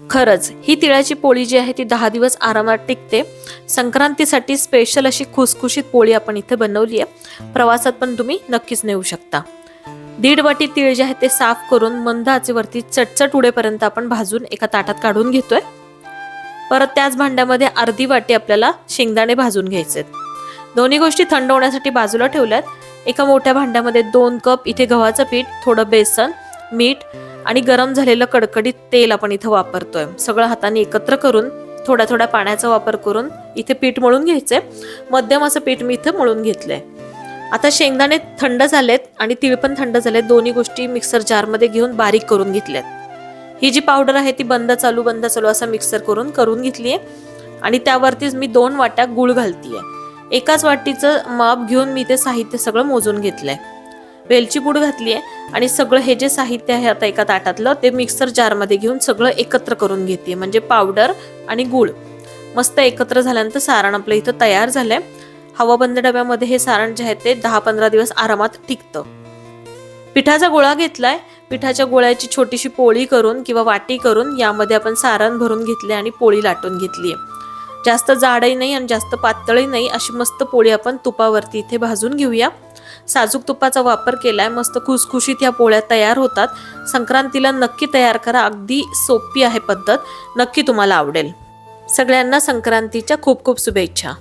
खरंच ही तिळाची पोळी जी आहे ती 10 दिवस आरामात टिकते। संक्रांतीसाठी स्पेशल अशी खुसखुशीत पोळी आपण इथे बनवली आहे। प्रवासात पण तुम्ही नक्कीच नेऊ शकता। 1.5 वाटी तीळ जे आहे ते साफ करून मंद आचेवरती चटचट उडेपर्यंत आपण भाजून एका ताटात काढून घेतोय। परत त्याच भांड्यामध्ये अर्धी वाटी आपल्याला शेंगदाणे भाजून घ्यायचे। दोन्ही गोष्टी थंड होण्यासाठी बाजूला ठेवल्यात। एका मोठ्या भांड्यामध्ये 2 कप इथे गव्हाचं पीठ, थोडं बेसन, मीठ आणि गरम झालेलं कडकडीत तेल आपण इथे वापरतोय। सगळं हाताने एकत्र करून थोड्या थोड्या पाण्याचा वापर करून इथे पीठ मळून घ्यायचंय। मध्यम असं पीठ मी इथे मळून घेतलंय। आता शेंगदाणे थंड झालेत आणि तीळ पण थंड झालेत। दोन्ही गोष्टी मिक्सर जार मध्ये घेऊन बारीक करून घेतल्यात। ही जी पावडर आहे ती बंद चालू असा मिक्सर करून घेतलीये आणि त्यावरतीच मी 2 वाट्या गूळ घालतीये। एकाच वाटीचं माप घेऊन मी ते साहित्य सगळं मोजून घेतलंय। वेलची पूड घातलीये आणि सगळं हे जे साहित्य आहे आता एका ताटातलं ते मिक्सर जार मध्ये घेऊन सगळं एकत्र करून घेते। म्हणजे पावडर आणि गूळ मस्त एकत्र झाल्यानंतर सारण आपलं इथं तयार झालंय। हवाबंद डब्यामध्ये हे सारण जे आहे ते 10-15 दिवस आरामात टिकतं। पिठाचा गोळा घेतलाय। पिठाच्या गोळ्याची छोटीशी पोळी करून किंवा वाटी करून यामध्ये आपण सारण भरून घेतले आणि पोळी लाटून घेतलीये। जास्त जाडही नाही आणि जास्त पातळही नाही अशी मस्त पोळी आपण तुपावरती इथे भाजून घेऊया। साजूक तुपाचा वापर केलाय। मस्त खुसखुशीत या पोळ्या तयार होतात। संक्रांतीला नक्की तयार करा। अगदी सोपी आहे पद्धत, नक्की तुम्हाला आवडेल। सगळ्यांना संक्रांतीच्या खूप खूप शुभेच्छा।